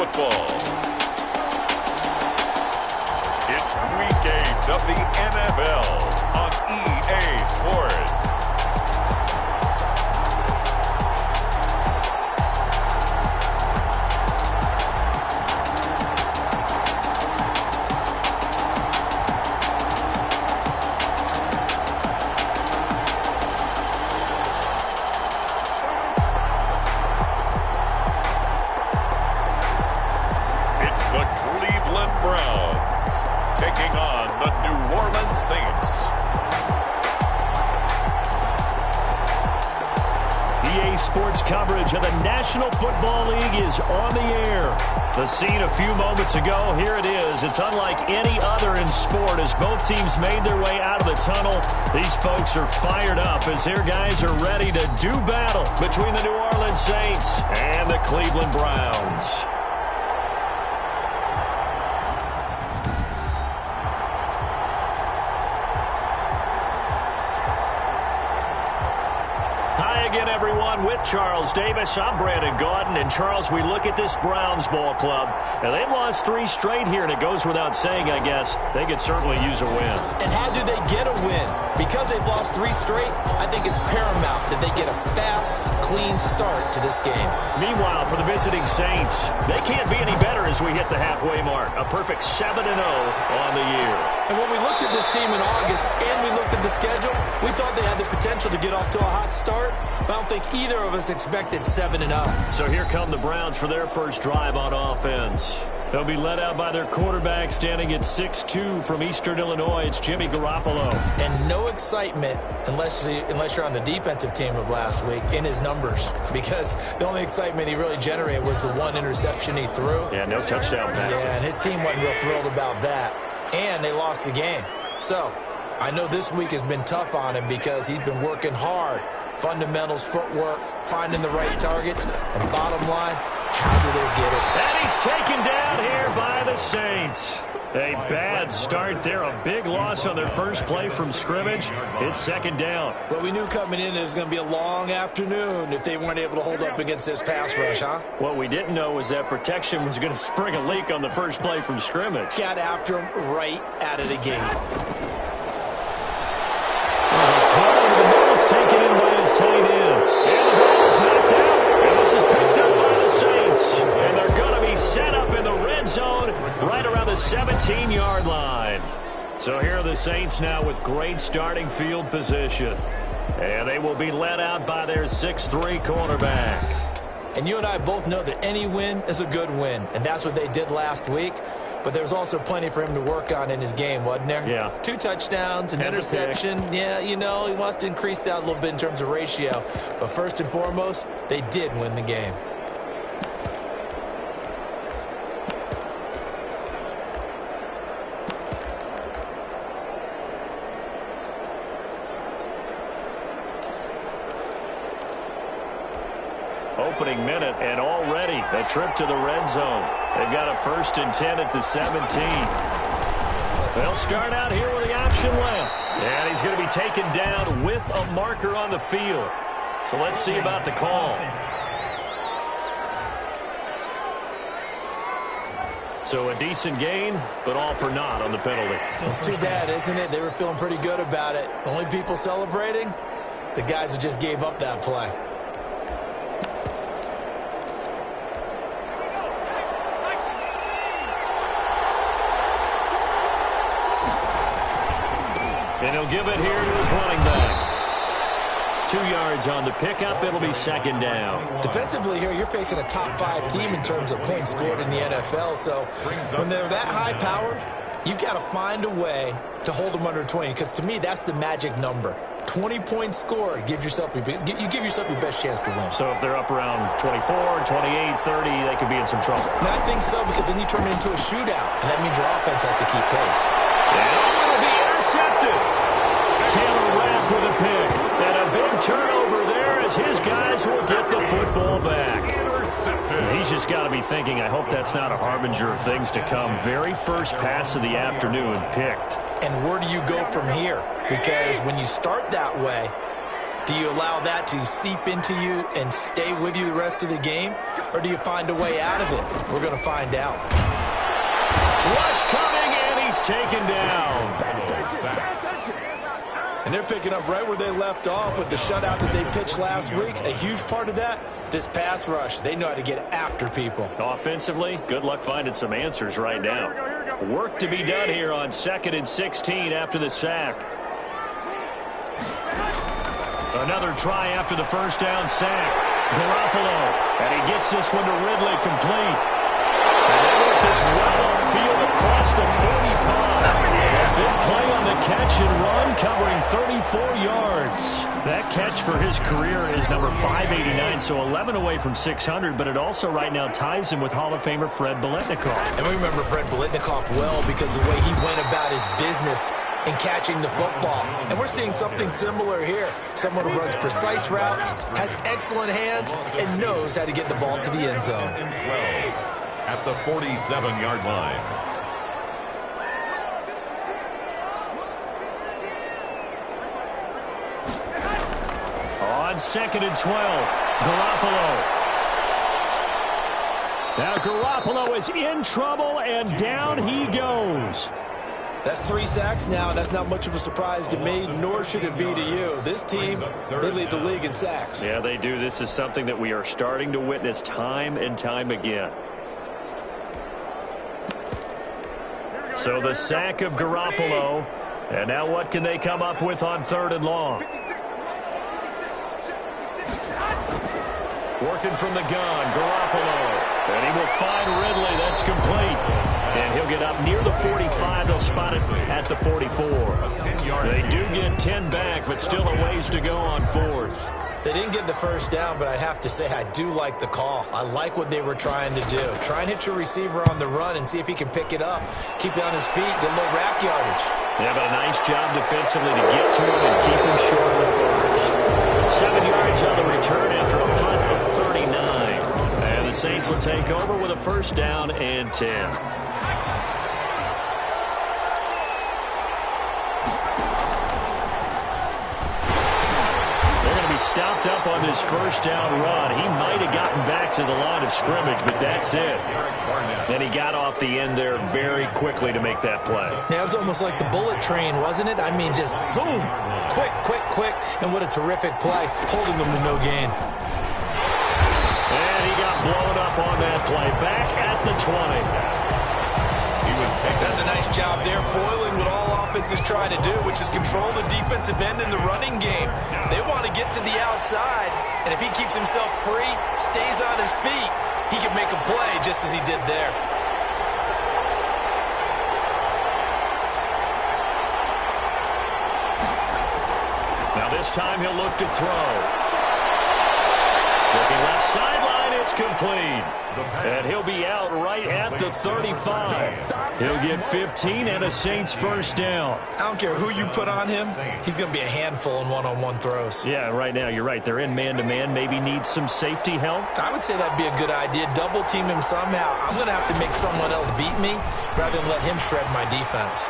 football. It's Week 8 of the NFL on EA Sports. Sports coverage of the National Football League is on the air. The scene a few moments ago, here it is. It's unlike any other in sport as both teams made their way out of the tunnel. These folks are fired up as their guys are ready to do battle between the New Orleans Saints and the Cleveland Browns. With Charles Davis, I'm Brandon Gaudin. And Charles, we look at this Browns ball club, and they've lost 3 straight here, and it goes without saying, I guess, they could certainly use a win. And how do they get a win? Because they've lost 3 straight, I think it's paramount that they get a fast, clean start to this game. Meanwhile, for the visiting Saints, they can't be any better as we hit the halfway mark. A perfect 7-0 on the year. And when we looked at this team in August and we looked at the schedule, we thought they had the potential to get off to a hot start, but I don't think either of us expected 7-0. So here come the Browns for their first drive on offense. They'll be led out by their quarterback standing at 6'2" from Eastern Illinois. It's Jimmy Garoppolo. And no excitement unless you're on the defensive team of last week in his numbers, because the only excitement he really generated was the 1 interception he threw. Yeah, no touchdown passes. Yeah, and his team wasn't real thrilled about that. And they lost the game. So I know this week has been tough on him because he's been working hard. Fundamentals, footwork, finding the right targets, and bottom line, how do they get it? And he's taken down here by the Saints. A bad start there, a big loss on their first play from scrimmage. It's 2nd down. Well, we knew coming in it was going to be a long afternoon if they weren't able to hold up against this pass rush, huh? What we didn't know was that protection was going to spring a leak on the first play from scrimmage. Got after him right out of the gate. There's a throw to the middle. It's taken in by his tight end. And the ball is knocked out. And this is picked up by the Saints. And they're going to be set up in the red zone right around the 17-yard line. So here are the Saints now with great starting field position. And they will be led out by their 6'3" quarterback. And you and I both know that any win is a good win. And that's what they did last week. But there's also plenty for him to work on in his game, wasn't there? Yeah. 2 touchdowns, an interception. Yeah, you know, he wants to increase that a little bit in terms of ratio. But first and foremost, they did win the game. Opening minute, and already a trip to the red zone. They've got a 1st and 10 at the 17. They'll start out here with the option left. And he's going to be taken down with a marker on the field. So let's see about the call. So a decent gain, but all for naught on the penalty. It's too bad, isn't it? They were feeling pretty good about it. The only people celebrating, the guys that just gave up that play. And he'll give it here to his running back. 2 yards on the pickup. It'll be 2nd down. Defensively here, you're facing a top 5 team in terms of points scored in the NFL. So when they're that high-powered, you've got to find a way to hold them under 20. Because to me, that's the magic number. 20 points scored, you give yourself your best chance to win. So if they're up around 24, 28, 30, they could be in some trouble. And I think so, because then you turn it into a shootout, and that means your offense has to keep pace. And it'll be intercepted. Taylor Rapp with a pick. And a big turnover there as his guys will get the football back. He's just got to be thinking, I hope that's not a harbinger of things to come. Very first pass of the afternoon picked. And where do you go from here? Because when you start that way, Do you allow that to seep into you and stay with you the rest of the game? Or do you find a way out of it? We're going to find out. Rush coming, and he's taken down. And they're picking up right where they left off with the shutout that they pitched last week. A huge part of that, this pass rush. They know how to get after people. Offensively, good luck finding some answers right now. Work to be done here on 2nd and 16 after the sack. Another try after the first down sack. Garoppolo, and he gets this one to Ridley complete. And they work this well upfield across the 35. A big play on the catch and run, covering 34 yards. That catch for his career is number 589, so 11 away from 600, but it also right now ties him with Hall of Famer Fred Biletnikoff. And we remember Fred Biletnikoff well because of the way he went about his business in catching the football. And we're seeing something similar here. Someone who runs precise routes, has excellent hands, and knows how to get the ball to the end zone. 12 at the 47-yard line. On 2nd and 12, Garoppolo. Now Garoppolo is in trouble, and down he goes. That's 3 sacks now, and that's not much of a surprise to me, nor should it be to you. This team, they lead the league in sacks. Yeah, they do. This is something that we are starting to witness time and time again. So the sack of Garoppolo, and now what can they come up with on 3rd and long? Working from the gun, Garoppolo. And he will find Ridley. That's complete. And he'll get up near the 45. They'll spot it at the 44. They do get 10 back, but still a ways to go on 4th. They didn't get the first down, but I have to say I do like the call. I like what they were trying to do. Try and hit your receiver on the run and see if he can pick it up. Keep it on his feet, get a little rack yardage. Yeah, but a nice job defensively to get to him and keep him short of the first. 7 yards on the return after a punt of 39. And the Saints will take over with a first down and 10. Stopped up on this first down run. He might have gotten back to the line of scrimmage, but that's it. And he got off the end there very quickly to make that play. Yeah, it was almost like the bullet train, wasn't it? I mean, just zoom. Quick, quick, quick. And what a terrific play, holding them to no gain. And he got blown up on that play. Back at the 20. That's a nice job there, foiling what all offenses try to do, which is control the defensive end in the running game. They want to get to the outside, and if he keeps himself free, stays on his feet, he can make a play just as he did there. Now this time he'll look to throw. Looking left sideline, it's complete. And he'll be out right at the 35. He'll get 15 and a Saints first down. I don't care who you put on him. He's going to be a handful in one-on-one throws. Yeah, right now you're right. They're in man-to-man. Maybe need some safety help. I would say that'd be a good idea. Double team him somehow. I'm going to have to make someone else beat me rather than let him shred my defense.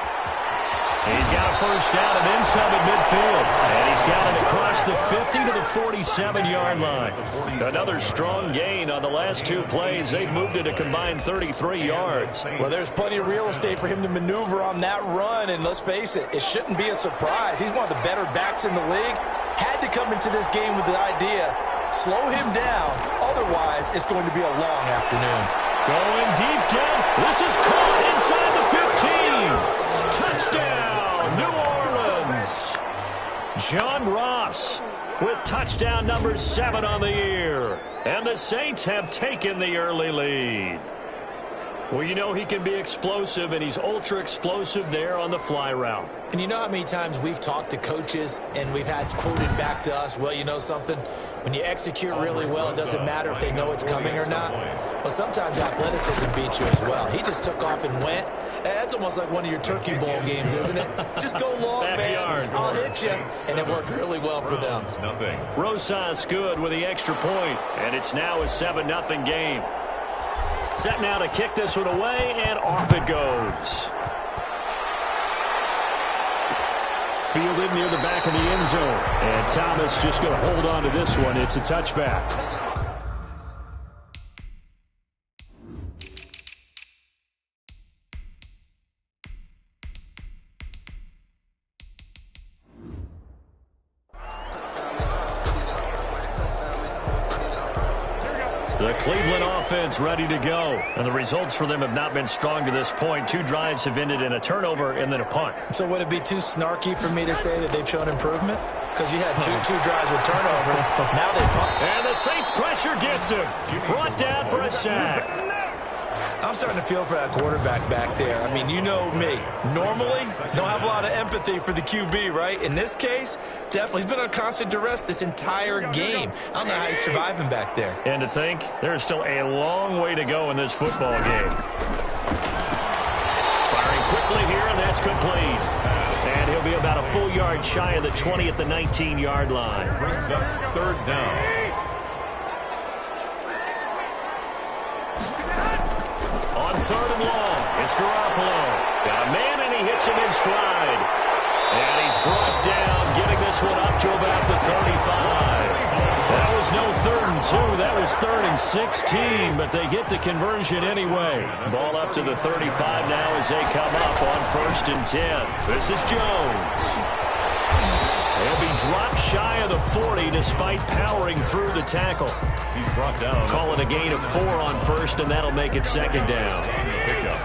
He's got a first down and then some at midfield. And he's got it across the 50 to the 47-yard line. Another strong gain on the last 2 plays. They've moved it a combined 33 yards. Well, there's plenty of real estate for him to maneuver on that run. And let's face it, it shouldn't be a surprise. He's one of the better backs in the league. Had to come into this game with the idea, slow him down. Otherwise, it's going to be a long afternoon. Going deep down. This is caught inside the 15. Touchdown, New Orleans. John Ross with touchdown number 7 on the year. And the Saints have taken the early lead. Well, you know he can be explosive, and he's ultra-explosive there on the fly route. And you know how many times we've talked to coaches and we've had quoted back to us, well, you know something? When you execute really well, it doesn't matter if they know it's coming or not. Well, sometimes athleticism beats you as well. He just took off and went. That's almost like one of your Turkey Bowl games, isn't it? Just go long, man. I'll hit you. And it worked really well for them. Rosas good with the extra point, and it's now a 7-0 game. Set now to kick this one away, and off it goes. fielded near the back of the end zone. And Thomas just going to hold on to this one. It's a touchback. The Cleveland offense ready to go. And the results for them have not been strong to this point. 2 drives have ended in a turnover and then a punt. So would it be too snarky for me to say that they've shown improvement? Because you had two drives with turnovers. Now they punt. And the Saints pressure gets him. Brought down for a sack. I'm starting to feel for that quarterback back there. I mean, you know me. Normally, don't have a lot of empathy for the QB, right? In this case, definitely. He's been on constant duress this entire game. I don't know how he's surviving back there. And to think, there's still a long way to go in this football game. Firing quickly here, and that's complete. And he'll be about a full yard shy of the 20 at the 19-yard line. Brings up 3rd down. On 3rd and long, it's Garoppolo. Got a man, and he hits him in stride. And he's brought down, getting this one up to about the 35. That was no 3rd and 2. That was 3rd and 16, but they get the conversion anyway. Ball up to the 35 now as they come up on 1st and 10. This is Jones. He'll be dropped shy of the 40 despite powering through the tackle. He's brought down. Call it a gain of 4 on 1st, and that'll make it 2nd down. Pickup.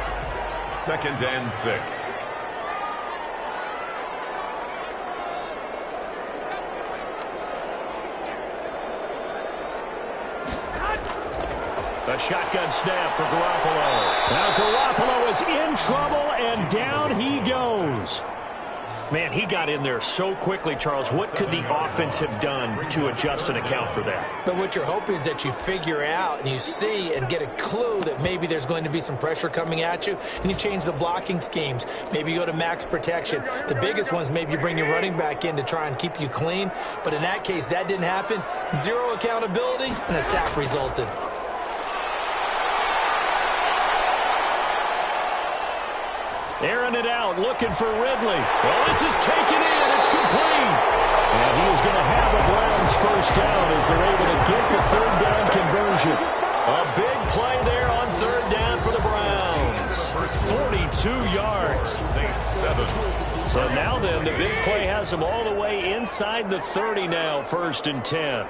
2nd and 6. A shotgun snap for Garoppolo. Now Garoppolo is in trouble, and down he goes. Man, he got in there so quickly, Charles. What could the offense have done to adjust and account for that? But what you're hoping is that you figure out and you see and get a clue that maybe there's going to be some pressure coming at you, and you change the blocking schemes. Maybe you go to max protection. The biggest one is maybe you bring your running back in to try and keep you clean. But in that case, that didn't happen. 0 accountability, and a sack resulted. Airing it out, looking for Ridley. Well, this is taken in. It's complete. And he is going to have the Browns 1st down as they're able to get the 3rd down conversion. A big play there on 3rd down for the Browns. 42 yards. 7. So now then, the big play has them all the way inside the 30 now, 1st and 10.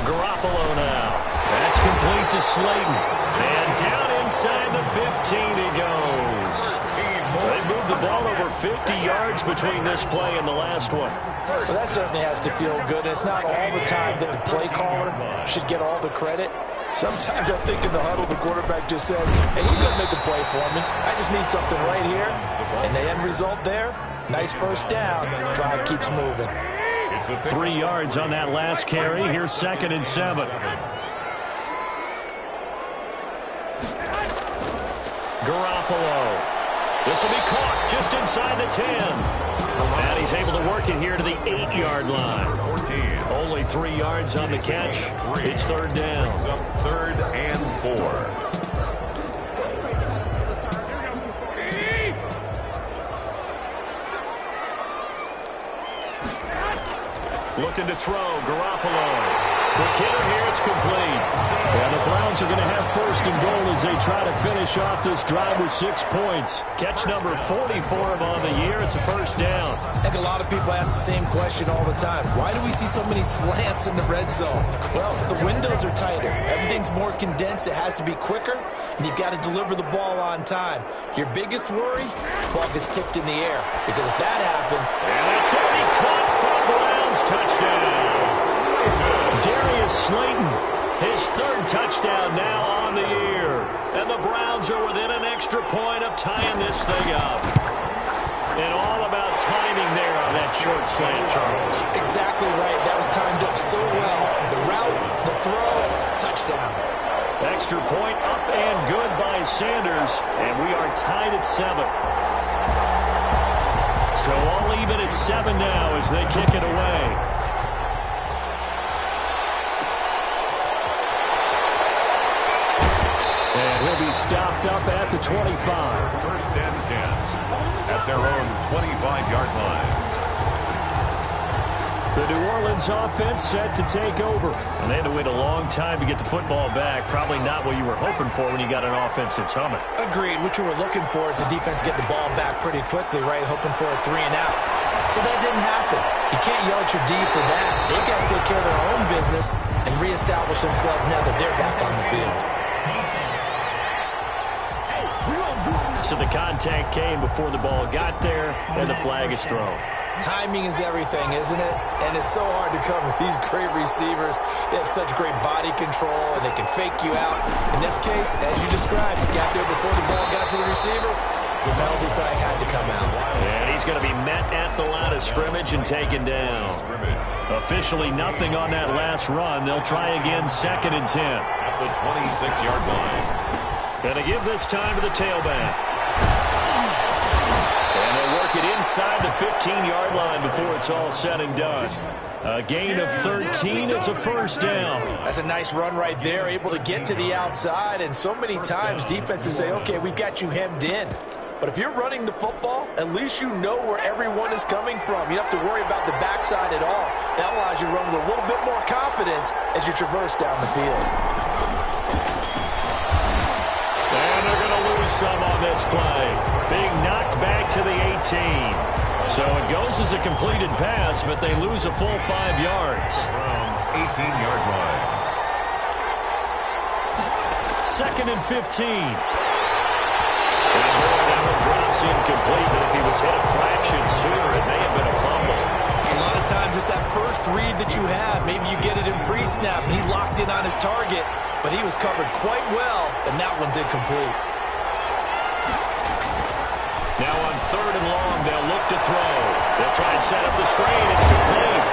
Garoppolo now. That's complete to Slayton. And down inside the 15 he goes. They moved the ball over 50 yards between this play and the last one. Well, that certainly has to feel good. It's not all the time that the play caller should get all the credit. Sometimes I think in the huddle the quarterback just says, hey, he's going to make a play for me. I just need something right here. And the end result there, nice 1st down. Drive keeps moving. 3 yards on that last carry. Here's 2nd and 7. Garoppolo. This will be caught just inside the 10. And he's able to work it here to the 8-yard line. 14. Only 3 yards on the catch. It's 3rd down. 3rd and 4. Looking to throw. Garoppolo. Quick hitter here. It's complete. And the Browns are going to have 1st and goal as they try to finish off this drive with 6 points. Catch number 44 of on the year. It's a 1st down. I think a lot of people ask the same question all the time. Why do we see so many slants in the red zone? Well, the windows are tighter. Everything's more condensed. It has to be quicker, and you've got to deliver the ball on time. Your biggest worry? Ball gets tipped in the air. Because if that happens... And it's going to be caught for a Browns touchdown. Darius Slayton, his 3rd touchdown now on the year. And the Browns are within an extra point of tying this thing up. And all about timing there on that short slant, Charles. Exactly right. That was timed up so well. The route, the throw, touchdown. Extra point up and good by Sanders. And we are tied at 7. So all even at 7 now as they kick it away. And he'll be stopped up at the 25. First and 10 at their own 25-yard line. The New Orleans offense set to take over. And they had to wait a long time to get the football back. Probably not what you were hoping for when you got an offense that's humming. Agreed. What you were looking for is the defense get the ball back pretty quickly, right? Hoping for a 3 and out. So that didn't happen. You can't yell at your D for that. They've got to take care of their own business and reestablish themselves now that they're back on the field. So the contact came before the ball got there, and the flag is thrown. Timing is everything, isn't it? And it's so hard to cover these great receivers. They have such great body control, and they can fake you out. In this case, as you described, you got there before the ball got to the receiver. The penalty flag had to come out. And he's going to be met at the line of scrimmage and taken down. Officially nothing on that last run. They'll try again, 2nd and 10. At the 26-yard line. Going to give this time to the tailback. And they'll work it inside the 15-yard line before it's all said and done. A gain of 13. It's a first down. That's a nice run right there, able to get to the outside. And so many times defenses say, okay, we've got you hemmed in. But if you're running the football, at least you know where everyone is coming from. You don't have to worry about the backside at all. That allows you to run with a little bit more confidence as you traverse down the field. And they're going to lose some on this play. Being knocked back to the 18. So it goes as a completed pass, but they lose a full 5 yards. Browns 18-yard line. 2nd and 15. And boy, that one drops incomplete, but if he was hit a fraction sooner, it may have been a fumble. A lot of times it's that first read that you have. Maybe you get it in pre-snap, and he locked in on his target, but he was covered quite well, and that one's incomplete. Now on 3rd and long, they'll look to throw. They'll try and set up the screen. It's complete.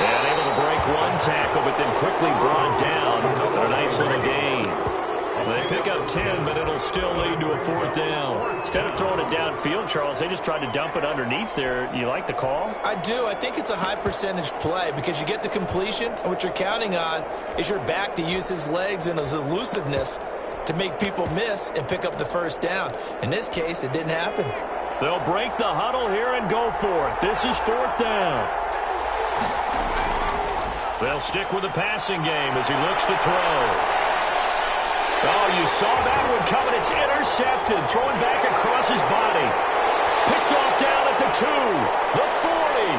And able to break one tackle, but then quickly brought down. But a nice little gain. They pick up 10, but it'll still lead to a 4th down. Instead of throwing it downfield, Charles, they just tried to dump it underneath there. You like the call? I do. I think it's a high-percentage play because you get the completion, and what you're counting on is your back to use his legs and his elusiveness to make people miss and pick up the first down. In this case, it didn't happen. They'll break the huddle here and go for it. This is 4th down. They'll stick with the passing game as he looks to throw. Oh, you saw that one coming. It's intercepted. Throwing back across his body. Picked off down at the 2, the 40,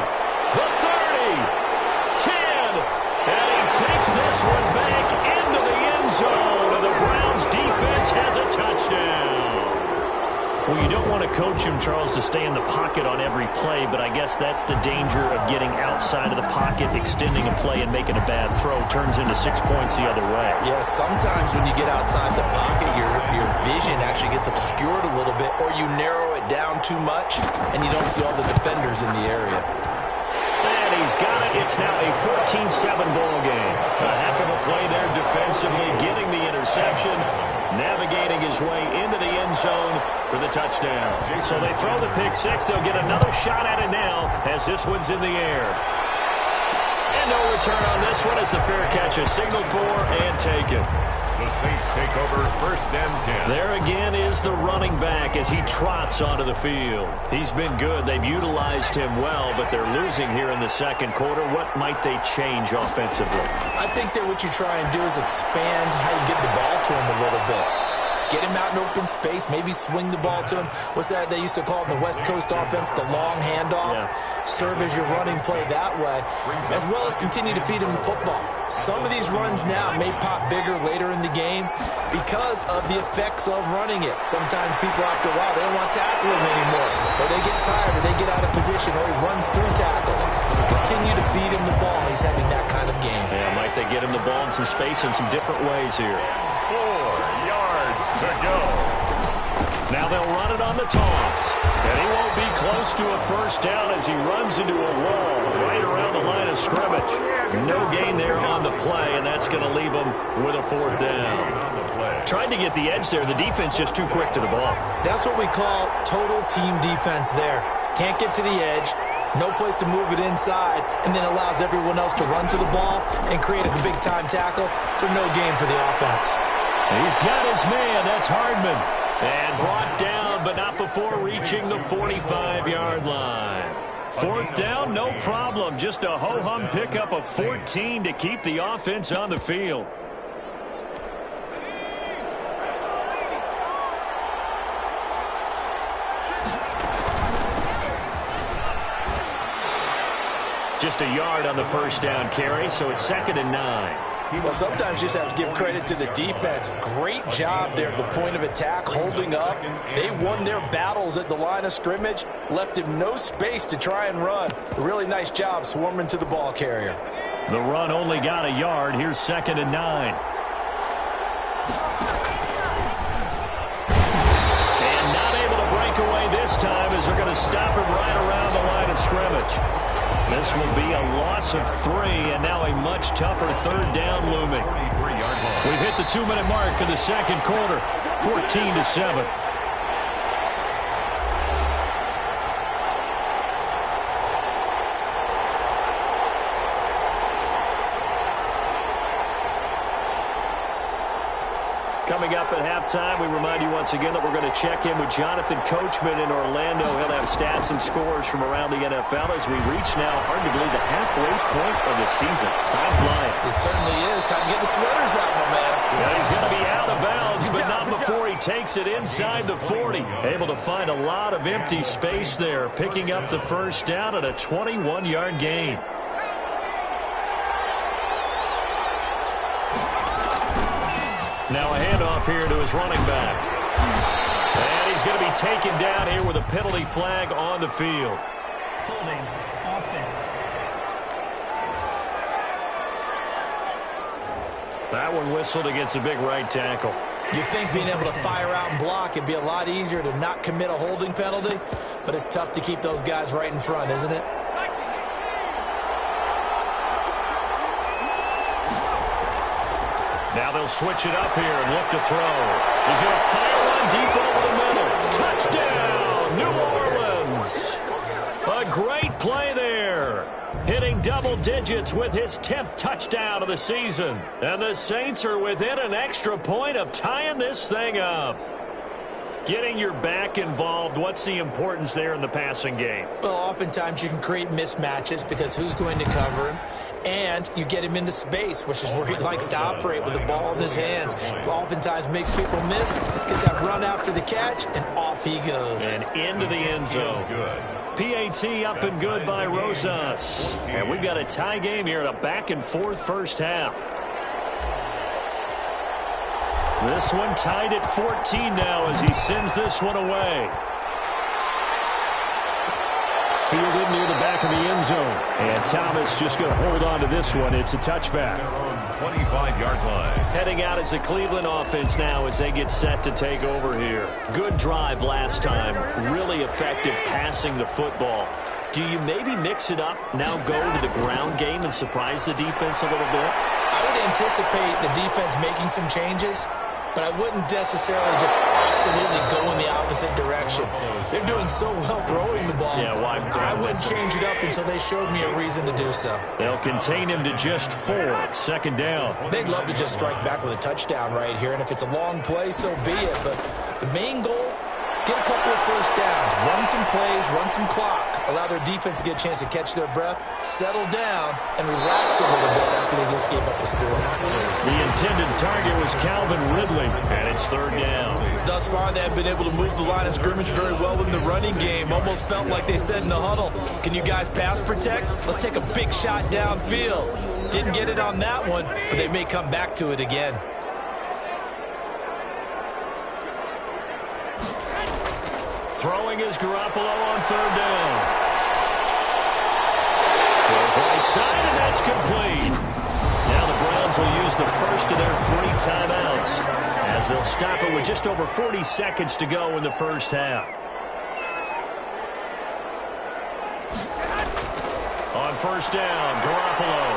the 30, 10. And he takes this one back into the end zone. And the Browns defense has a touchdown. Well, you don't want to coach him, Charles, to stay in the pocket on every play, but I guess that's the danger of getting outside of the pocket, extending a play and making a bad throw. Turns into 6 points the other way. Yeah, sometimes when you get outside the pocket, your vision actually gets obscured a little bit, or you narrow it down too much, and you don't see all the defenders in the area. And he's got it. It's now a 14-7 ball game. A heck of a play there defensively, getting the interception, navigating his way into the end zone for the touchdown. So they throw the pick six. They'll get another shot at it now as this one's in the air. And no return on this one as the fair catch is signaled for and taken. The Saints take over 1st and 10. There again is the running back as he trots onto the field. He's been good. They've utilized him well, but they're losing here in the 2nd quarter. What might they change offensively? I think that what you try and do is expand how you give the ball to him a little bit. Get him out in open space, maybe swing the ball to him. What's that they used to call in the West Coast offense, the long handoff? Yeah. Serve as your running play that way, as well as continue to feed him the football. Some of these runs now may pop bigger later in the game because of the effects of running it. Sometimes people, after a while, they don't want to tackle him anymore, or they get tired, or they get out of position, or he runs through tackles. Continue to feed him the ball. He's having that kind of game. Yeah, might they get him the ball in some space in some different ways here. 4 yards to go. Now they'll run it on the toss. And he won't be close to a first down as he runs into a wall right around the line of scrimmage. No gain there on the play, and that's going to leave him with a 4th down. Tried to get the edge there. The defense just too quick to the ball. That's what we call total team defense there. Can't get to the edge. No place to move it inside, and then allows everyone else to run to the ball and create a big-time tackle for no gain for the offense. He's got his man. That's Hardman. And brought down, but not before reaching the 45-yard line. Fourth down, no problem. Just a ho-hum pickup of 14 to keep the offense on the field. Just a yard on the first down carry, so it's 2nd and 9. Well, sometimes you just have to give credit to the defense. Great job there at the point of attack, holding up. They won their battles at the line of scrimmage, left him no space to try and run. A really nice job swarming to the ball carrier. The run only got a yard. Here's 2nd and 9. And not able to break away this time as they're going to stop him right around the line of scrimmage. This will be a loss of 3, and now a much tougher 3rd down looming. We've hit the 2-minute mark in the second quarter, 14-7. Coming up at halftime, we remind you once again that we're going to check in with Jonathan Coachman in Orlando. He'll have stats and scores from around the NFL as we reach now, hard to believe, the halfway point of the season. Time flying. It certainly is. Time to get the sweaters out, my man. Yeah, he's going to be out of bounds, but not before he takes it inside the 40. Able to find a lot of empty space there, picking up the first down at a 21-yard gain. Now a handoff here to his running back. And he's going to be taken down here with a penalty flag on the field. Holding offense. That one whistled against a big right tackle. You'd think being able to fire out and block, it'd be a lot easier to not commit a holding penalty, but it's tough to keep those guys right in front, isn't it? Now they'll switch it up here and look to throw. He's going to fire one deep over the middle. Touchdown, New Orleans. A great play there. Hitting double digits with his 10th touchdown of the season. And the Saints are within an extra point of tying this thing up. Getting your back involved, what's the importance there in the passing game? Well, oftentimes you can create mismatches because who's going to cover him? And you get him into space, which is where he likes to operate with the ball in his hands. Oftentimes makes people miss, gets that run after the catch, and off he goes. And into the end zone. PAT up and good by Rosas. And we've got a tie game here in a back-and-forth first half. This one tied at 14 now as he sends this one away. Fielded near the back of the end zone. And Thomas just going to hold on to this one. It's a touchback. 25-yard line. Heading out as the Cleveland offense now as they get set to take over here. Good drive last time. Really effective passing the football. Do you maybe mix it up, now go to the ground game and surprise the defense a little bit? I would anticipate the defense making some changes, but I wouldn't necessarily just absolutely go in the opposite direction. They're doing so well throwing the ball. Yeah, why? I wouldn't change it up until they showed me a reason to do so. They'll contain him to just 4. 2nd down. They'd love to just strike back with a touchdown right here, and if it's a long play, so be it. But the main goal, get a couple of first downs, run some plays, run some clock, allow their defense to get a chance to catch their breath, settle down, and relax a little bit after they just gave up a score. The intended target was Calvin Ridley, and it's 3rd down. Thus far, they have been able to move the line of scrimmage very well in the running game. Almost felt like they said in the huddle, can you guys pass protect? Let's take a big shot downfield. Didn't get it on that one, but they may come back to it again. Throwing is Garoppolo on 3rd down. Throws right side, and that's complete. Now the Browns will use the first of their 3 timeouts as they'll stop it with just over 40 seconds to go in the first half. On 1st down, Garoppolo.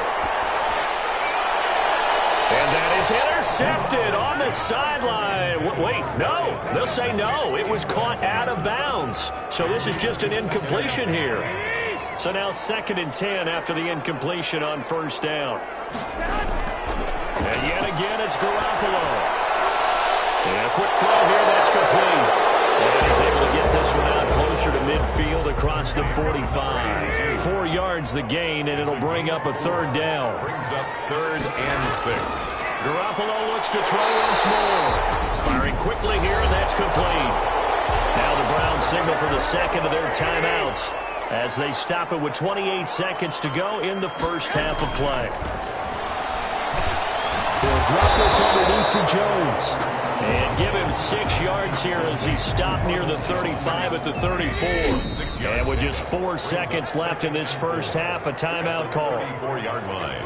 And that is intercepted on the sideline. Wait, no. They'll say no. It was caught out of bounds. So this is just an incompletion here. So now 2nd and 10 after the incompletion on 1st down. And yet again, it's Garoppolo. And a quick throw here, that's complete. And he's able to get this one out closer to midfield across the 45. 4 yards the gain, and it'll bring up a third down. Brings up 3rd and 6. Garoppolo looks to throw once more. Firing quickly here, and that's complete. Now the Browns signal for the second of their timeouts as they stop it with 28 seconds to go in the first half of play. He'll drop this underneath for Jones. And give him 6 yards here as he stopped near the 35 at the 34. And with just 4 seconds left in this first half, a timeout call. 4-yard line.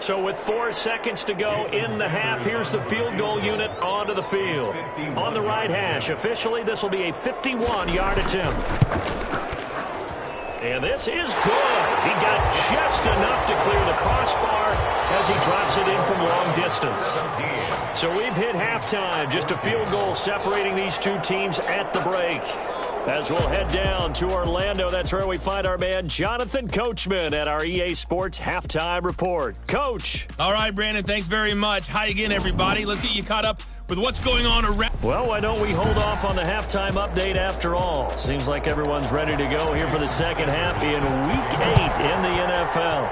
So with 4 seconds to go in the half, here's the field goal unit onto the field. On the right hash, officially this will be a 51-yard attempt. And this is good. He got just enough to clear the crossbar as he drops it in from long distance. So we've hit halftime. Just a field goal separating these two teams at the break. As we'll head down to Orlando, that's where we find our man Jonathan Coachman at our EA Sports Halftime Report. Coach. All right, Brandon, thanks very much. Hi again, everybody. Let's get you caught up with what's going on around. Well, why don't we hold off on the halftime update after all? Seems like everyone's ready to go here for the second half in Week 8 in the NFL.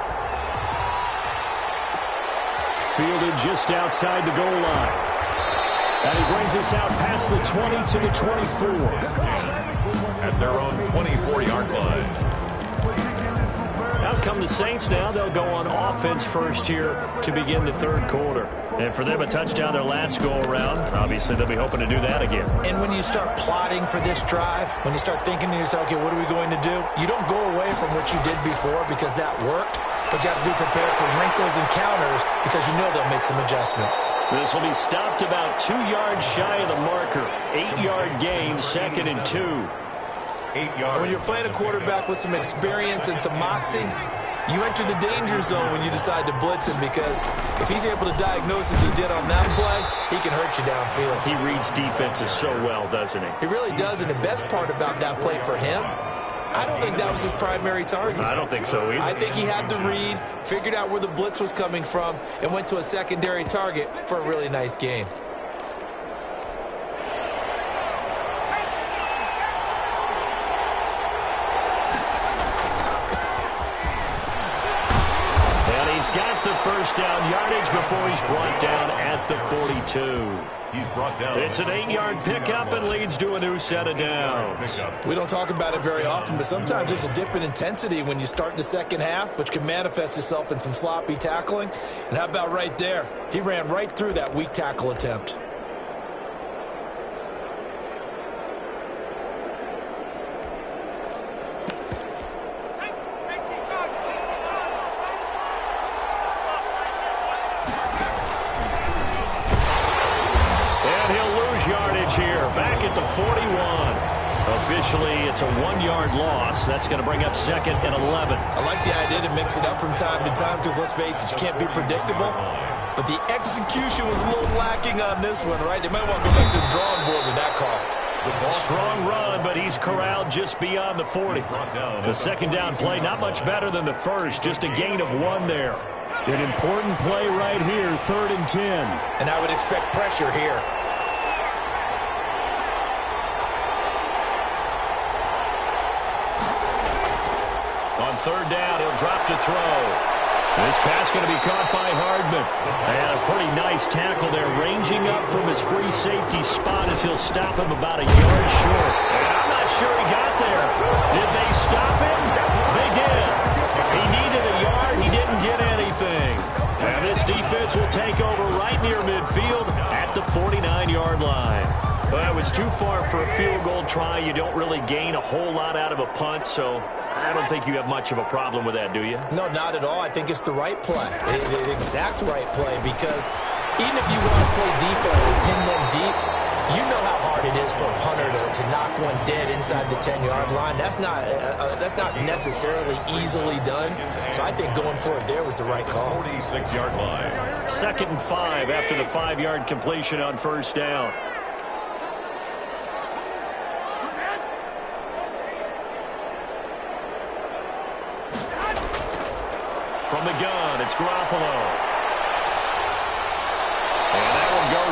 Fielded just outside the goal line. And he brings us out past the 20 to the 24. At their own 24-yard line. Out come the Saints now. They'll go on offense first here to begin the third quarter. And for them, a touchdown their last go-around. Obviously, they'll be hoping to do that again. And when you start plotting for this drive, when you start thinking to yourself, okay, what are we going to do? You don't go away from what you did before because that worked. But you have to be prepared for wrinkles and counters because you know they'll make some adjustments. This will be stopped about 2 yards shy of the marker. 8-yard gain, 2nd and 2. 8 yards. When you're playing a quarterback with some experience and some moxie, you enter the danger zone when you decide to blitz him because if he's able to diagnose as he did on that play, he can hurt you downfield. He reads defenses so well, doesn't he? He really does, and the best part about that play for him, I don't think that was his primary target. I don't think so either. I think he had the read, figured out where the blitz was coming from, and went to a secondary target for a really nice gain. Got the first down yardage before he's brought down at the 42. He's brought down. It's an 8-yard pickup and leads to a new set of downs. We don't talk about it very often, but sometimes there's a dip in intensity when you start the second half, which can manifest itself in some sloppy tackling. And how about right there? He ran right through that weak tackle attempt. Here, back at the 41. Officially, it's a 1-yard loss. That's going to bring up 2nd and 11. I like the idea to mix it up from time to time because, let's face it, you can't be predictable. But the execution was a little lacking on this one, right? They might want to go back to the drawing board with that call. Strong run, but he's corralled just beyond the 40. The second down play, not much better than the first. Just a gain of 1 there. An important play right here, 3rd and 10. And I would expect pressure here. On 3rd down, he'll drop to throw. This pass going to be caught by Hardman. And a pretty nice tackle there, ranging up from his free safety spot as he'll stop him about a yard short. And I'm not sure he got there. Did they stop him? They did. He needed a yard. He didn't get anything. And this defense will take over right near midfield at the 49-yard line. Well, it was too far for a field goal try. You don't really gain a whole lot out of a punt, so I don't think you have much of a problem with that, do you? No, not at all. I think it's the right play, the exact right play, because even if you want to play defense and pin them deep, you know how hard it is for a punter to knock one dead inside the 10-yard line. That's not necessarily easily done. So I think going for it there was the right call. 46-yard line. 2nd and 5 after the 5-yard completion on 1st down. From the gun, it's Garoppolo.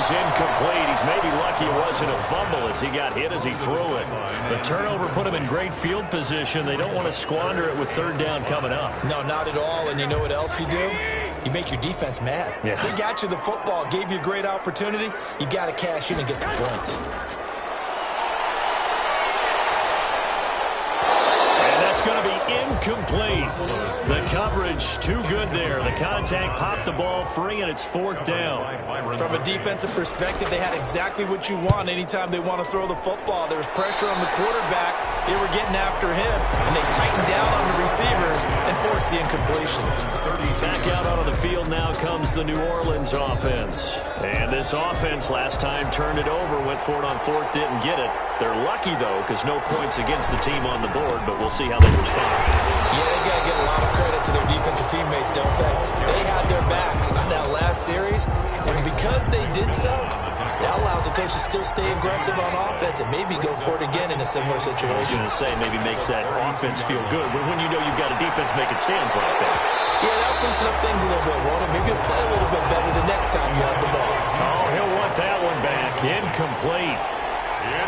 goes incomplete. He's maybe lucky it wasn't a fumble as he got hit as he threw it. The turnover put him in great field position. They don't want to squander it with third down coming up. No, not at all. And you know what else you do? You make your defense mad. Yeah. They got you the football, gave you a great opportunity. You got to cash in and get some points. It's going to be incomplete. The coverage too good there. The contact popped the ball free, and it's fourth down. From a defensive perspective, they had exactly what you want anytime they want to throw the football. There was pressure on the quarterback. They were getting after him, and they tightened down on the receivers and forced the incompletion. Back out onto the field now comes the New Orleans offense. And this offense last time turned it over, went for it on fourth, didn't get it. They're lucky, though, because no points against the team on the board, but we'll see how they respond. Yeah, they got to give a lot of credit to their defensive teammates, don't they? They had their backs on that last series, and because they did so, that allows the coach to still stay aggressive on offense and maybe go for it again in a similar situation. I was going to say, maybe makes that offense feel good, but when you know you've got a defense making stands like that. Yeah, that'll loosen up things a little bit, won't it? Maybe you'll play a little bit better the next time you have the ball. Oh, he'll want that one back. Incomplete.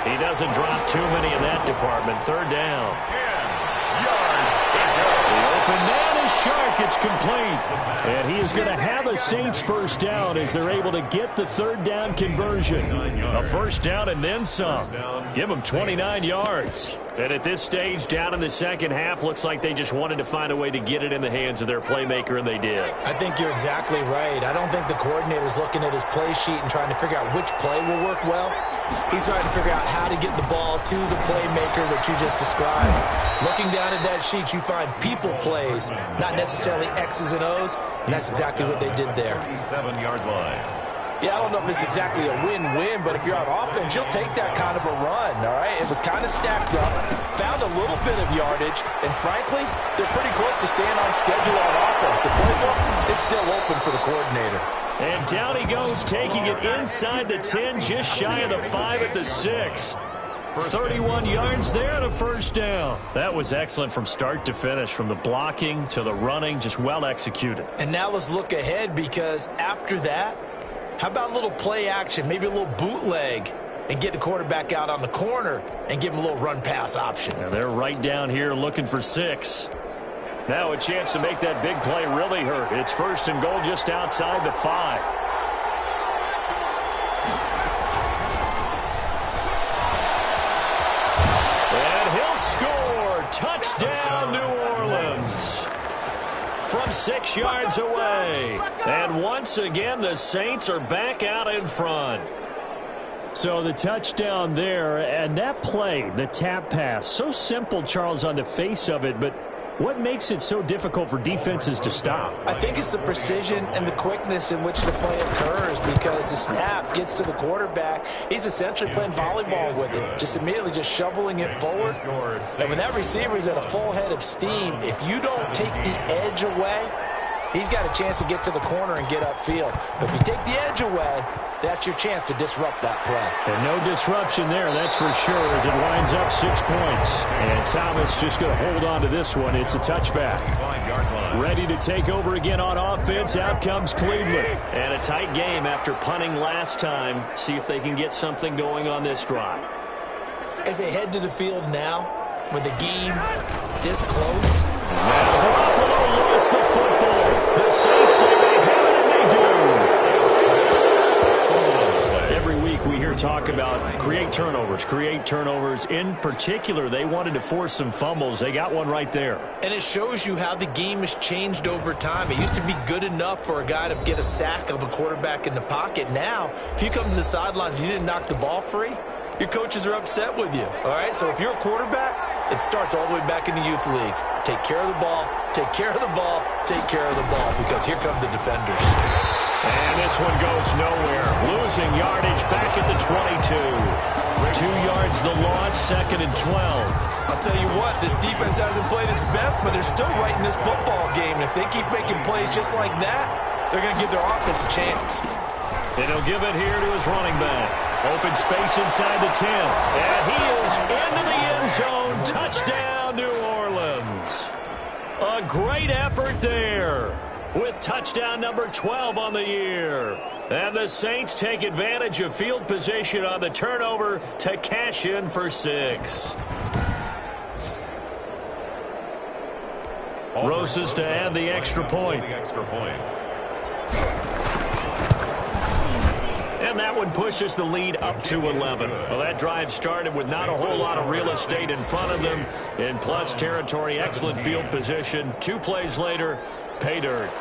He doesn't drop too many in that department. Third down. 10 yards to go. The open man is Shark. It's complete. And he is going to have a Saints first down as they're able to get the third down conversion. A first down and then some. Give them 29 yards. And at this stage, down in the second half, looks like they just wanted to find a way to get it in the hands of their playmaker, and they did. I think you're exactly right. I don't think the coordinator's looking at his play sheet and trying to figure out which play will work well. He's trying to figure out how to get the ball to the playmaker that you just described. Looking down at that sheet, you find people plays, not necessarily X's and O's, and that's exactly what they did there. 7-yard line. Yeah, I don't know if it's exactly a win-win, but if you're on offense, you'll take that kind of a run, all right? It was kind of stacked up, found a little bit of yardage, and frankly, they're pretty close to staying on schedule on offense. The playbook is still open for the coordinator. And down he goes, taking it inside the 10, just shy of the 5 at the 6. For 31 yards there and a first down. That was excellent from start to finish, from the blocking to the running, just well executed. And now let's look ahead, because after that, how about a little play action, maybe a little bootleg, and get the quarterback out on the corner and give him a little run-pass option. And they're right down here looking for 6. Now a chance to make that big play really hurt. It's first and goal just outside the 5. And he'll score. Touchdown, New Orleans. From 6 yards away. And once again, the Saints are back out in front. So the touchdown there, and that play, the tap pass, so simple, Charles, on the face of it, but what makes it so difficult for defenses to stop? I think it's the precision and the quickness in which the play occurs, because the snap gets to the quarterback. He's essentially playing volleyball with it, just immediately just shoveling it forward. And when that receiver is at a full head of steam, if you don't take the edge away, he's got a chance to get to the corner and get upfield. But if you take the edge away, that's your chance to disrupt that play. And no disruption there, that's for sure, as it winds up 6 points. And Thomas just going to hold on to this one. It's a touchback. 5-yard line. Ready to take over again on offense. Out comes Cleveland. And a tight game after punting last time. See if they can get something going on this drive. As they head to the field now, with the game this close. Now Garoppolo lost the football. The Saints say they have it, and they do. Every week we hear talk about create turnovers. In particular, they wanted to force some fumbles. They got one right there. And it shows you how the game has changed over time. It used to be good enough for a guy to get a sack of a quarterback in the pocket. Now, if you come to the sidelines and you didn't knock the ball free, your coaches are upset with you. All right, so if you're a quarterback, it starts all the way back in the youth leagues. Take care of the ball, take care of the ball, take care of the ball, because here come the defenders. And this one goes nowhere. Losing yardage back at the 22. 2 yards the loss, 2nd and 12. I'll tell you what, this defense hasn't played its best, but they're still right in this football game. And if they keep making plays just like that, they're going to give their offense a chance. And he'll give it here to his running back. Open space inside the 10. And he is into the end zone. Touchdown, New Orleans. A great effort there, with touchdown number 12 on the year. And the Saints take advantage of field position on the turnover to cash in for 6. Roses to add the extra point. And that one pushes the lead up to 11. Well, that drive started with not a whole lot of real estate in front of them. In plus territory, excellent field position. 2 plays later, pay dirt.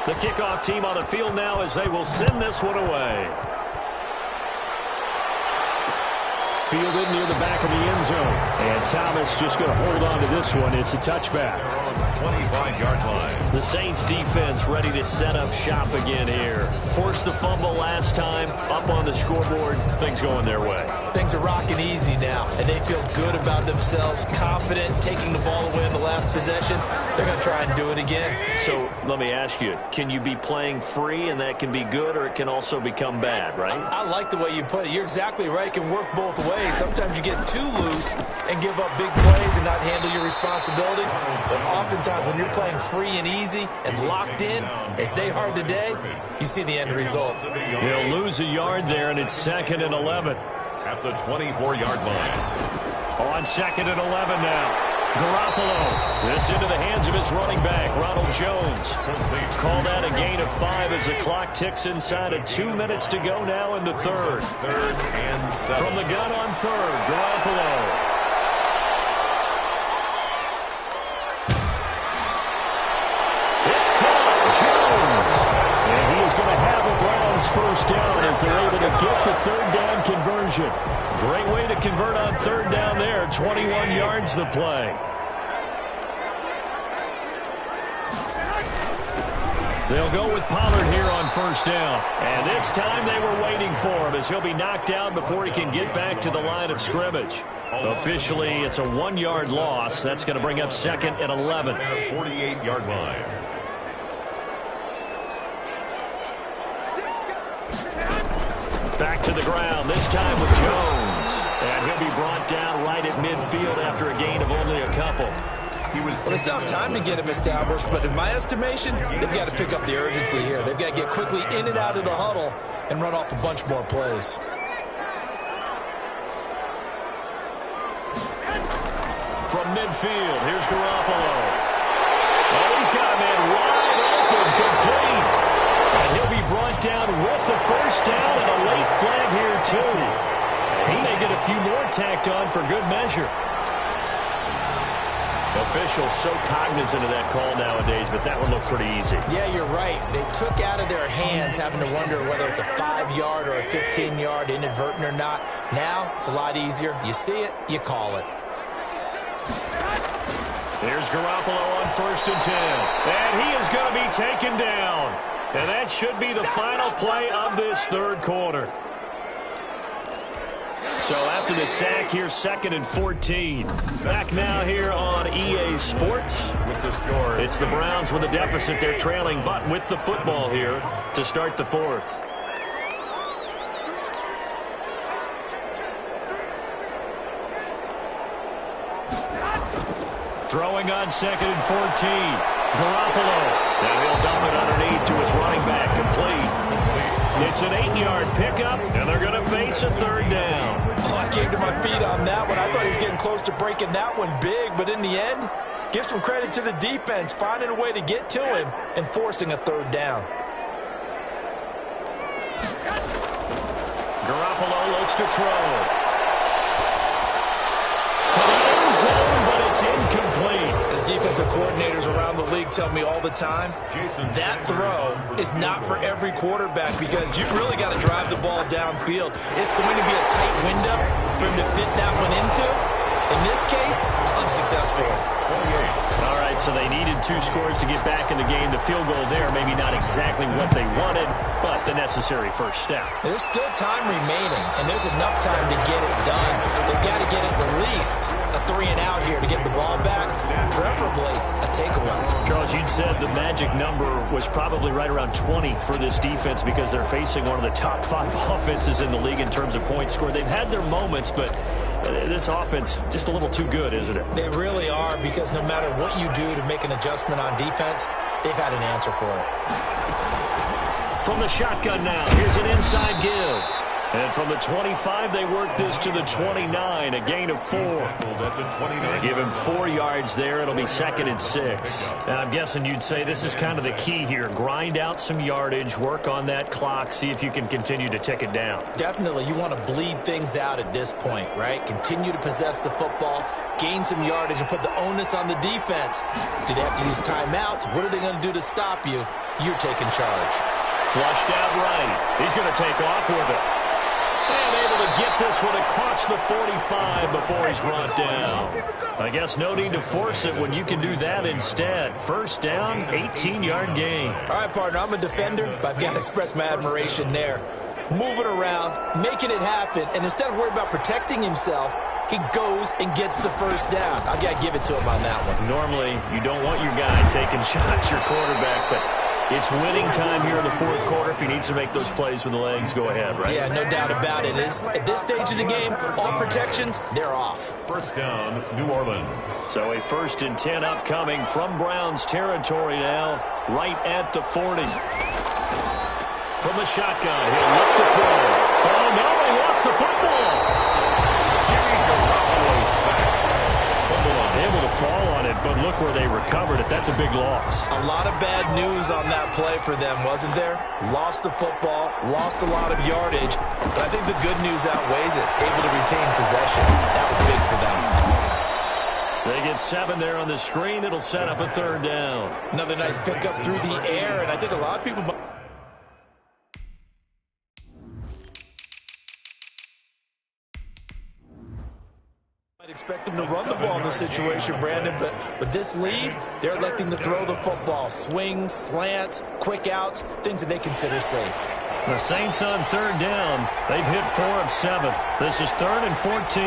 The kickoff team on the field now as they will send this one away. Fielded near the back of the end zone. And Thomas just going to hold on to this one. It's a touchback. 25-yard line. The Saints defense ready to set up shop again here. Forced the fumble last time. Up on the scoreboard. Things going their way. Things are rocking easy now, and they feel good about themselves, confident, taking the ball away in the last possession. They're going to try and do it again. So let me ask you, can you be playing free and that can be good, or it can also become bad, right? I like the way you put it. You're exactly right. It can work both ways. Sometimes you get too loose and give up big plays and not handle your responsibilities. But oftentimes when you're playing free and easy and locked in, as they are today, you see the end result. He'll lose a yard there, and it's 2nd and 11. At the 24-yard line. On 2nd and 11 now. Garoppolo. This into the hands of his running back, Ronald Jones. Called out a gain of 5 as the clock ticks inside of 2 minutes to go now in the third. 3rd and 7. From the gun on 3rd, Garoppolo. It's caught. Jones. And he is going to have the Browns first down as they're able to get the 3rd down conversion. Great way to convert on 3rd down there. 21 yards the play. They'll go with Pollard here on 1st down. And this time they were waiting for him as he'll be knocked down before he can get back to the line of scrimmage. Officially, it's a 1-yard loss. That's going to bring up 2nd and 11. 48-yard line. Back to the ground, this time with Jones. And he'll be brought down right at midfield after a gain of only a couple. Well, they still have time to get him established, but in my estimation, they've got to pick up the urgency here. They've got to get quickly in and out of the huddle and run off a bunch more plays. From midfield, here's Garoppolo. Oh, he's got a man wide open, complete. And he'll be brought down with the 1st down and a late flag here, too. He may get a few more tacked on for good measure. Officials so cognizant of that call nowadays, but that one looked pretty easy. Yeah, you're right. They took out of their hands having to wonder whether it's a 5-yard or a 15-yard inadvertent or not. Now, it's a lot easier. You see it, you call it. Here's Garoppolo on 1st and 10. And he is going to be taken down. And that should be the final play of this 3rd quarter. So after the sack, here's 2nd and 14. Back now here on EA Sports. With the score. It's the Browns with a deficit. They're trailing, but with the football here to start the 4th. Throwing on 2nd and 14. Garoppolo. Now he'll dump it underneath to his running back. Complete. It's an 8-yard pickup, and they're going to face a 3rd down. Oh, I came to my feet on that one. I thought he was getting close to breaking that one big, but in the end, give some credit to the defense, finding a way to get to him and forcing a 3rd down. Garoppolo looks to throw. To the end zone, but it's incomplete. As defensive coordinators around the league tell me all the time, that throw is not for every quarterback because you've really got to drive the ball downfield. It's going to be a tight window for him to fit that one into. In this case, unsuccessful. All right, so they needed 2 scores to get back in the game. The field goal there, maybe not exactly what they wanted, but the necessary first step. There's still time remaining, and there's enough time to get it done. They've got to get at the least a 3-and-out here to get the ball back, preferably a takeaway. Charles, you'd said the magic number was probably right around 20 for this defense because they're facing one of the top 5 offenses in the league in terms of points scored. They've had their moments, but this offense just a little too good, isn't it? They really are, because no matter what you do to make an adjustment on defense, they've had an answer for it. From the shotgun now, here's an inside give. And from the 25, they work this to the 29, a gain of 4. They give him 4 yards there. It'll be 2nd and 6. Now, I'm guessing you'd say this is kind of the key here. Grind out some yardage, work on that clock, see if you can continue to tick it down. Definitely. You want to bleed things out at this point, right? Continue to possess the football, gain some yardage, and put the onus on the defense. Do they have to use timeouts? What are they going to do to stop you? You're taking charge. Flushed out right. He's going to take off with it. And able to get this one across the 45 before he's brought down. I guess no need to force it when you can do that instead. First down, 18-yard gain. All right, partner, I'm a defender, but I've got to express my admiration there. Moving around, making it happen, and instead of worrying about protecting himself, he goes and gets the first down. I've got to give it to him on that one. Normally, you don't want your guy taking shots, your quarterback, but it's winning time here in the 4th quarter. If he needs to make those plays with the legs, go ahead, right? Yeah, no doubt about it. At this stage of the game, all protections, they're off. First down, New Orleans. So a 1st and 10 upcoming from Browns territory now, right at the 40. From the shotgun, he'll look to throw. Oh, no, he lost the football. Able to fall on it, but look where they recovered it. That's a big loss. A lot of bad news on that play for them, wasn't there? Lost the football, lost a lot of yardage, but I think the good news outweighs it. Able to retain possession. That was big for them. They get 7 there on the screen. It'll set up a 3rd down. Another nice pickup through the air, and I think a lot of people might expect them to run the ball in this situation, Brandon, but with this lead, they're electing to throw the football. Swings, slants, quick outs, things that they consider safe. The Saints on 3rd down. They've hit 4 of 7. This is 3rd and 14.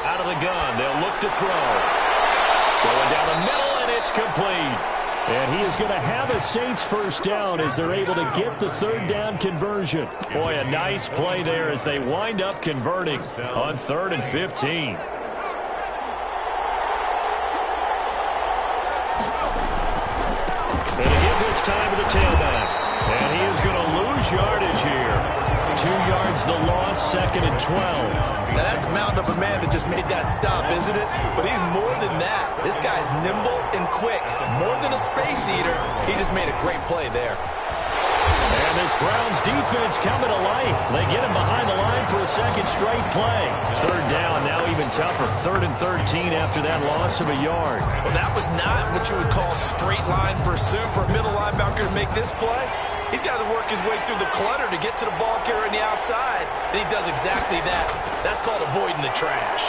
Out of the gun, they'll look to throw. Going down the middle, and it's complete. And he is going to have a Saints first down as they're able to get the 3rd down conversion. Boy, a nice play there as they wind up converting on 3rd and 15. And to give this time to the tailback. And he is going to lose yardage here. 2 yards the loss, 2nd and 12. Now that's a mountain of a man that just made that stop, isn't it? But he's more than that. This guy's nimble and quick. More than a space eater, he just made a great play there. And this Browns defense coming to life. They get him behind the line for a 2nd straight play. 3rd down, now even tougher. 3rd and 13 after that loss of a yard. Well, that was not what you would call straight line pursuit for a middle linebacker to make this play. He's got to work his way through the clutter to get to the ball carrier on the outside, and he does exactly that. That's called avoiding the trash.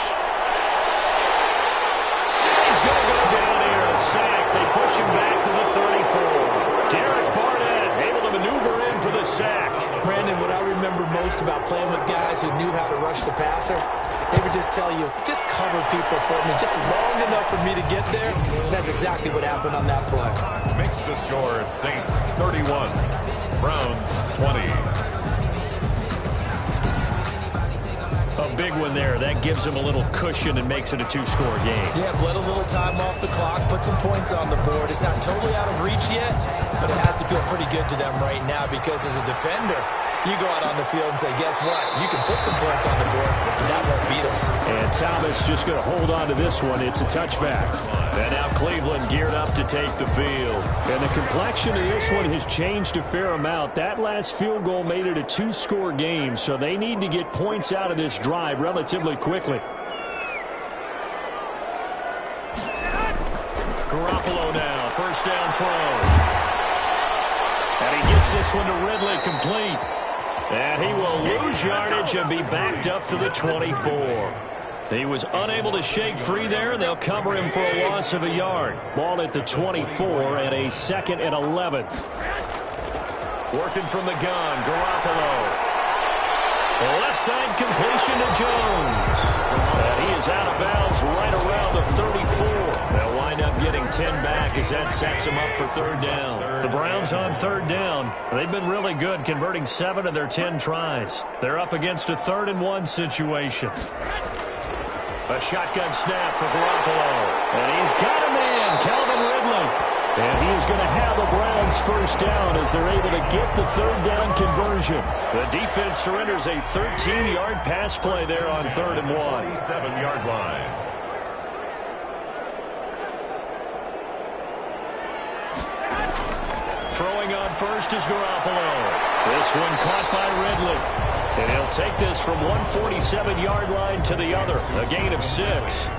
He's going to go down here, a sack. They push him back to the 34. Derek Barnett able to maneuver in for the sack. Brandon, what I remember most about playing with guys who knew how to rush the passer, they would just tell you, just cover people for me, just long enough for me to get there. And that's exactly what happened on that play. Makes the score Saints 31, Browns 20. A big one there. That gives them a little cushion and makes it a 2-score game. Yeah, bled a little time off the clock, put some points on the board. It's not totally out of reach yet, but it has to feel pretty good to them right now because as a defender, you go out on the field and say, guess what? You can put some points on the board, but that won't beat us. And Thomas just going to hold on to this one. It's a touchback. And now Cleveland geared up to take the field. And the complexion of this one has changed a fair amount. That last field goal made it a 2-score game, so they need to get points out of this drive relatively quickly. Garoppolo now, first down throw. And he gets this one to Ridley, complete. And he will lose yardage and be backed up to the 24. He was unable to shake free there. They'll cover him for a loss of a yard. Ball at the 24 and a 2nd and 11. Working from the gun, Garoppolo. Left side completion to Jones. And he is out of bounds right around the 34. They'll wind up getting 10 back as that sets them up for 3rd down. The Browns on 3rd down. They've been really good, converting 7 of their 10 tries. They're up against a 3rd and 1 situation. A shotgun snap for Garoppolo. And he's got a man, Calvin Ridley. is going to have a Browns first down as they're able to get the third down conversion. The defense surrenders a 13-yard pass play there on 3rd and 1. 27-yard line. Throwing on first is Garoppolo. This one caught by Ridley. And he'll take this from 147-yard line to the other. A gain of 6.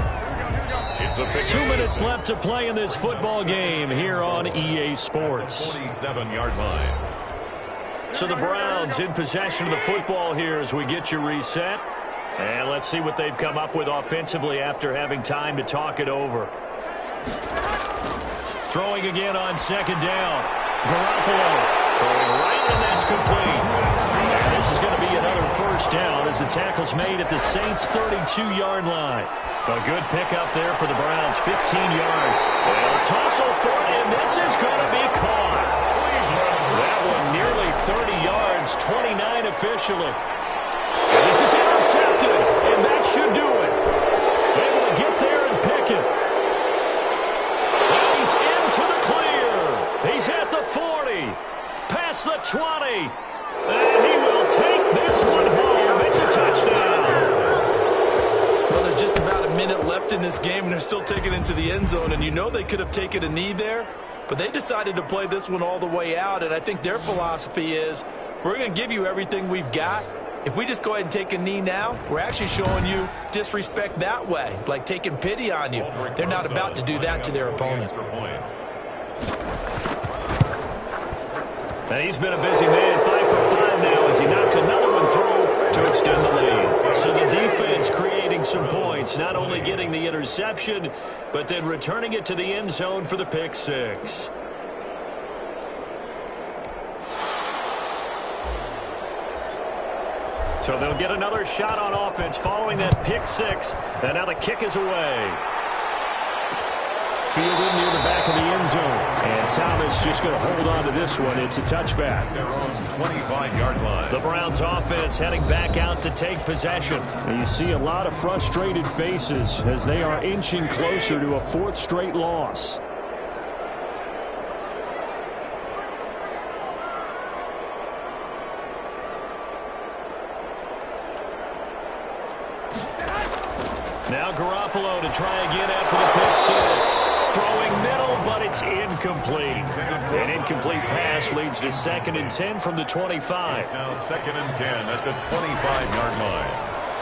2 minutes left to play in this football game here on EA Sports. 47-yard line. So the Browns in possession of the football here as we get you reset. And let's see what they've come up with offensively after having time to talk it over. Throwing again on 2nd down. Garoppolo throwing right, and that's complete. And this is going to be another first down as the tackle's made at the Saints' 32-yard line. A good pickup there for the Browns, 15 yards. They'll tussle for it, and this is going to be caught. That one nearly 30 yards, 29 officially. And this is intercepted, and that should do it. Able to get there and pick it. And he's into the clear. He's at the 40, past the 20, and he will take this one home. It's a touchdown. Well, there's just about a minute left in this game, and they're still taking it into the end zone. And you know they could have taken a knee there, but they decided to play this one all the way out. And I think their philosophy is, we're going to give you everything we've got. If we just go ahead and take a knee now, we're actually showing you disrespect that way, like taking pity on you. They're not about to do that to their opponent. And he's been a busy man, 5 for 5 now as he knocks another one through to extend the lead. So the defense creating some points, not only getting the interception, but then returning it to the end zone for the pick 6. So they'll get another shot on offense following that pick 6. And now the kick is away. Fielded near the back of the end zone. And Thomas just going to hold on to this one. It's a touchback. Their own 25-yard line. The Browns offense heading back out to take possession. And you see a lot of frustrated faces as they are inching closer to a 4th straight loss. Now Garoppolo to try again after the pick 6. Throwing middle, but it's incomplete. An incomplete pass leads to 2nd and 10 from the 25. Now 2nd and 10 at the 25-yard line.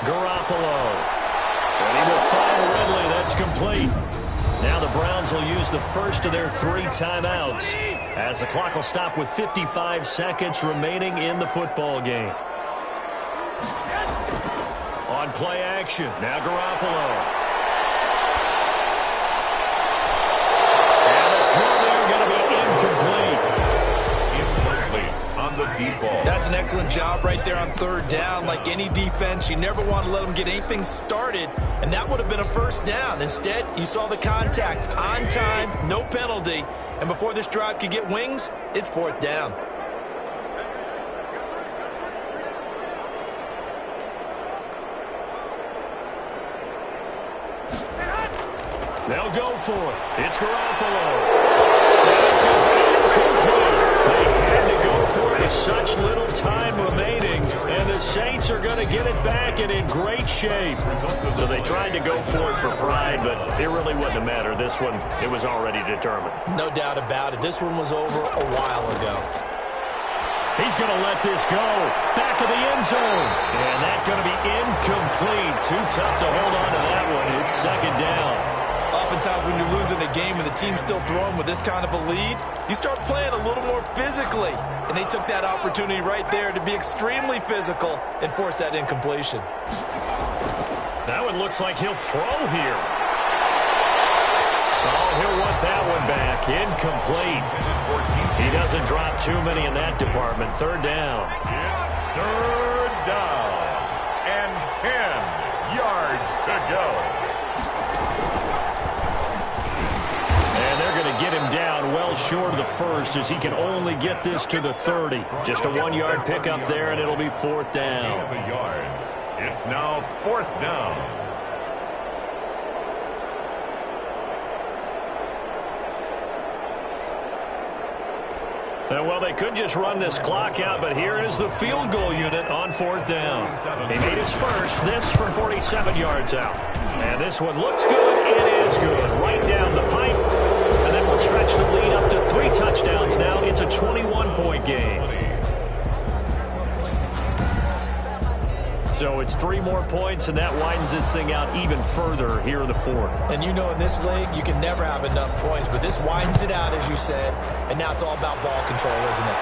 Garoppolo. And he will find Ridley. That's complete. Now the Browns will use the first of their 3 timeouts as the clock will stop with 55 seconds remaining in the football game. On play action, now Garoppolo. And the throw there going to be incomplete. Incomplete on the deep ball. That's an excellent job right there on 3rd down. Like any defense, you never want to let them get anything started, and that would have been a first down. Instead, you saw the contact on time, no penalty, and before this drive could get wings, it's 4th down. They'll go for it. It's Garoppolo. This is incomplete. They had to go for it with such little time remaining, and the Saints are going to get it back and in great shape. So they tried to go for it for pride, but it really wouldn't have mattered. This one, it was already determined. No doubt about it. This one was over a while ago. He's going to let this go. Back of the end zone. And that's going to be incomplete. Too tough to hold on to that one. It's 2nd down. Oftentimes when you're losing a game and the team's still throwing with this kind of a lead, you start playing a little more physically. And they took that opportunity right there to be extremely physical and force that incompletion. That one looks like he'll throw here. Oh, he'll want that one back. Incomplete. He doesn't drop too many in that department. 3rd down. It's 3rd down and 10 yards to go. And they're going to get him down well short of the first as he can only get this to the 30. Just a 1-yard pickup there, and it'll be 4th down. It's now 4th down. Well, they could just run this clock out, but here is the field goal unit on 4th down. He made his first, this from 47 yards out. And this one looks good. It is good. Right down the pipe. And that will stretch the lead up to 3 touchdowns now. It's a 21-point game. So it's 3 more points, and that widens this thing out even further here in the 4th. And you know, in this league, you can never have enough points, but this widens it out, as you said, and now it's all about ball control, isn't it?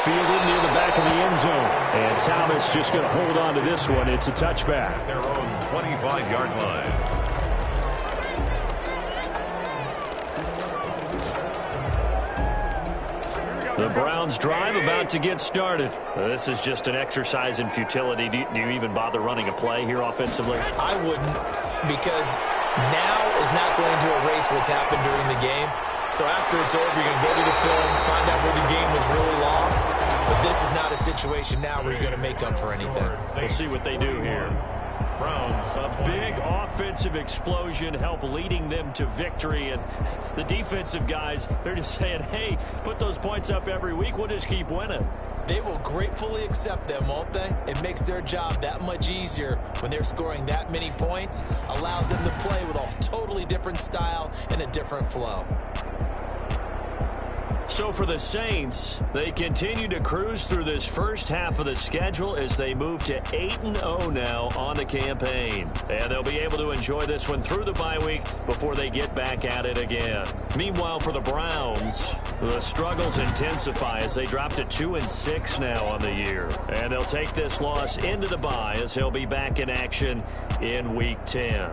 Fielded near the back of the end zone, and Thomas just going to hold on to this one. It's a touchback. Their own 25-yard line. The Browns drive about to get started. This is just an exercise in futility. Do you even bother running a play here offensively? I wouldn't, because now is not going to erase what's happened during the game. So after it's over, you're going to go to the film, find out where the game was really lost. But this is not a situation now where you're going to make up for anything. We'll see what they do here. Browns, a big offensive explosion, help leading them to victory. And the defensive guys, they're just saying, hey, put those points up every week. We'll just keep winning. They will gratefully accept them, won't they? It makes their job that much easier when they're scoring that many points. Allows them to play with a totally different style and a different flow. So for the Saints, they continue to cruise through this first half of the schedule as they move to 8-0 now on the campaign. And they'll be able to enjoy this one through the bye week before they get back at it again. Meanwhile, for the Browns, the struggles intensify as they drop to 2-6 now on the year. And they'll take this loss into the bye as they'll be back in action in Week 10.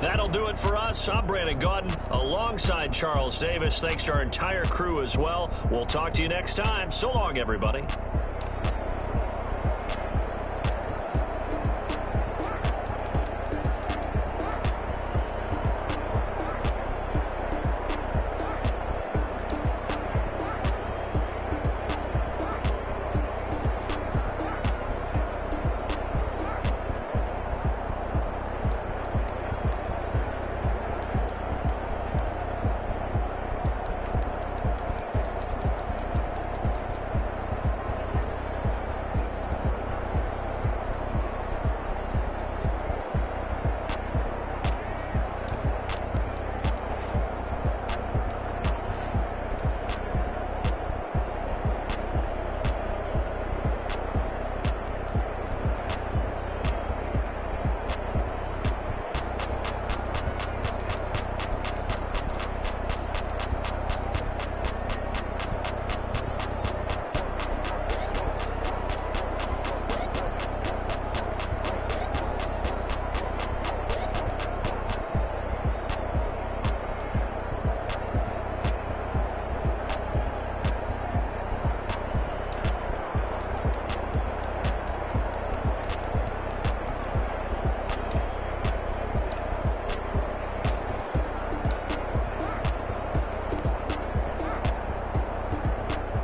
That'll do it for us. I'm Brandon Gaudin alongside Charles Davis. Thanks to our entire crew as well. We'll talk to you next time. So long, everybody.